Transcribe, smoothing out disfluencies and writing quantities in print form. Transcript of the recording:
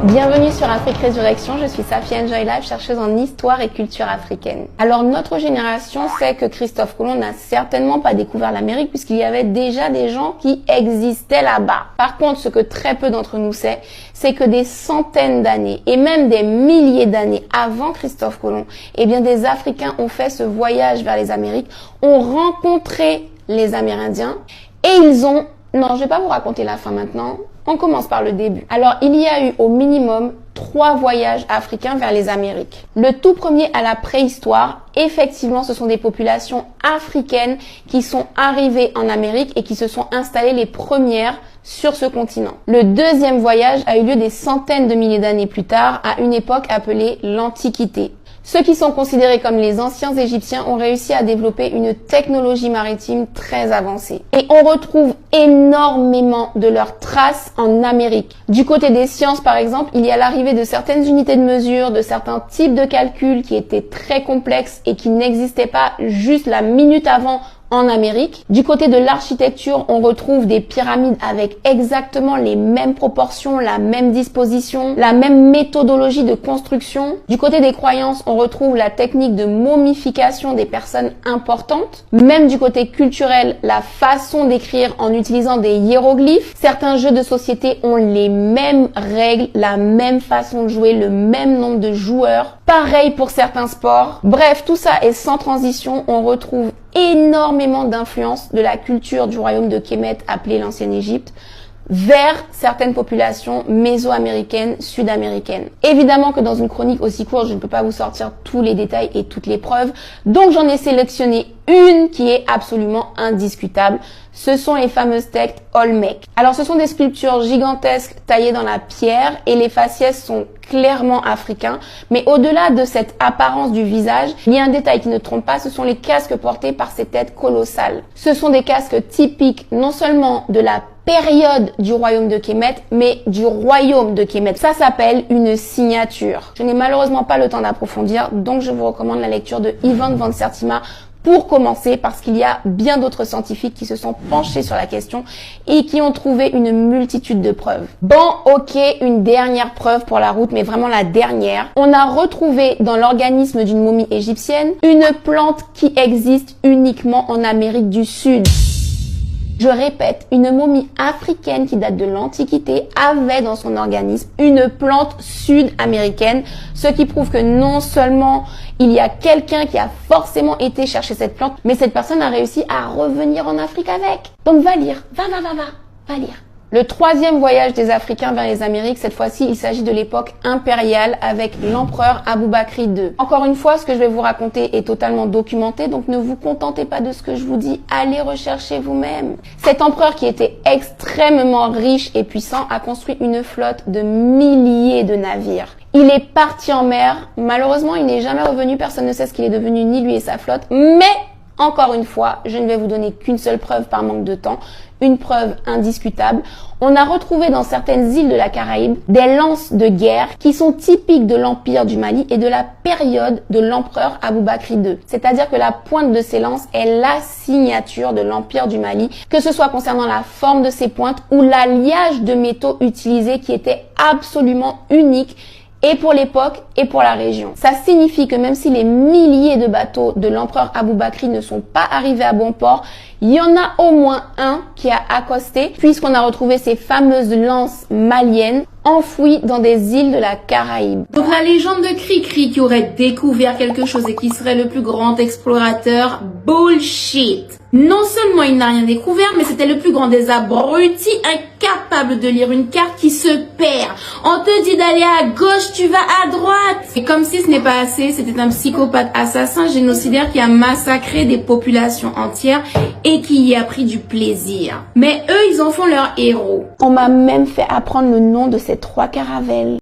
Bienvenue sur Afrique Résurrection, je suis Safia Enjoy Life, chercheuse en histoire et culture africaine. Alors notre génération sait que Christophe Colomb n'a certainement pas découvert l'Amérique puisqu'il y avait déjà des gens qui existaient là-bas. Par contre, ce que très peu d'entre nous sait, c'est que des centaines d'années et même des milliers d'années avant Christophe Colomb, eh bien des Africains ont fait ce voyage vers les Amériques, ont rencontré les Amérindiens et ils ont... Non, je vais pas vous raconter la fin maintenant. On commence par le début. Alors, il y a eu au minimum 3 voyages africains vers les Amériques. Le tout premier à la préhistoire, effectivement, ce sont des populations africaines qui sont arrivées en Amérique et qui se sont installées les premières sur ce continent. Le deuxième voyage a eu lieu des centaines de milliers d'années plus tard, à une époque appelée l'Antiquité. Ceux qui sont considérés comme les anciens Égyptiens ont réussi à développer une technologie maritime très avancée. Et on retrouve énormément de leurs traces en Amérique. Du côté des sciences, par exemple, il y a l'arrivée de certaines unités de mesure, de certains types de calculs qui étaient très complexes et qui n'existaient pas juste la minute avant en Amérique. Du côté de l'architecture, on retrouve des pyramides avec exactement les mêmes proportions, la même disposition, la même méthodologie de construction. Du côté des croyances, on retrouve la technique de momification des personnes importantes. Même du côté culturel, la façon d'écrire en utilisant des hiéroglyphes. Certains jeux de société ont les mêmes règles, la même façon de jouer, le même nombre de joueurs. Pareil pour certains sports. Bref, tout ça est sans transition. On retrouve énormément d'influence de la culture du royaume de Kémet, appelé l'ancienne Égypte, vers certaines populations méso-américaines, sud-américaines. Évidemment que dans une chronique aussi courte, je ne peux pas vous sortir tous les détails et toutes les preuves, donc j'en ai sélectionné une qui est absolument indiscutable. Ce sont les fameuses têtes Olmec. Alors ce sont des sculptures gigantesques taillées dans la pierre et les faciès sont clairement africains. Mais au-delà de cette apparence du visage, il y a un détail qui ne trompe pas, ce sont les casques portés par ces têtes colossales. Ce sont des casques typiques non seulement de la période du royaume de Kémet, mais du royaume de Kémet. Ça s'appelle une signature. Je n'ai malheureusement pas le temps d'approfondir, donc je vous recommande la lecture de Ivan van Sertima pour commencer, parce qu'il y a bien d'autres scientifiques qui se sont penchés sur la question et qui ont trouvé une multitude de preuves. Bon, ok, une dernière preuve pour la route, mais vraiment la dernière. On a retrouvé dans l'organisme d'une momie égyptienne une plante qui existe uniquement en Amérique du Sud. Je répète, une momie africaine qui date de l'Antiquité avait dans son organisme une plante sud-américaine, ce qui prouve que non seulement il y a quelqu'un qui a forcément été chercher cette plante, mais cette personne a réussi à revenir en Afrique avec. Donc va lire, va lire. Le troisième voyage des Africains vers les Amériques, cette fois-ci, il s'agit de l'époque impériale avec l'empereur Aboubakry II. Encore une fois, ce que je vais vous raconter est totalement documenté, donc ne vous contentez pas de ce que je vous dis, allez rechercher vous-même. Cet empereur qui était extrêmement riche et puissant a construit une flotte de milliers de navires. Il est parti en mer, malheureusement il n'est jamais revenu, personne ne sait ce qu'il est devenu, ni lui et sa flotte, mais encore une fois, je ne vais vous donner qu'une seule preuve par manque de temps, une preuve indiscutable. On a retrouvé dans certaines îles de la Caraïbe des lances de guerre qui sont typiques de l'Empire du Mali et de la période de l'empereur Aboubakry II. C'est-à-dire que la pointe de ces lances est la signature de l'Empire du Mali, que ce soit concernant la forme de ces pointes ou l'alliage de métaux utilisés qui était absolument unique et pour l'époque et pour la région. Ça signifie que même si les milliers de bateaux de l'empereur Aboubakry ne sont pas arrivés à bon port, il y en a au moins un qui a accosté puisqu'on a retrouvé ces fameuses lances maliennes enfouies dans des îles de la Caraïbe. Donc la légende de Cricri qui aurait découvert quelque chose et qui serait le plus grand explorateur, bullshit. Non seulement il n'a rien découvert, mais c'était le plus grand des abrutis, incapable de lire une carte qui se perd. On te dit d'aller à gauche, tu vas à droite. Et comme si ce n'est pas assez, c'était un psychopathe assassin génocidaire qui a massacré des populations entières et qui y a pris du plaisir. Mais eux, ils en font leur héros. On m'a même fait apprendre le nom de ces 3 caravelles.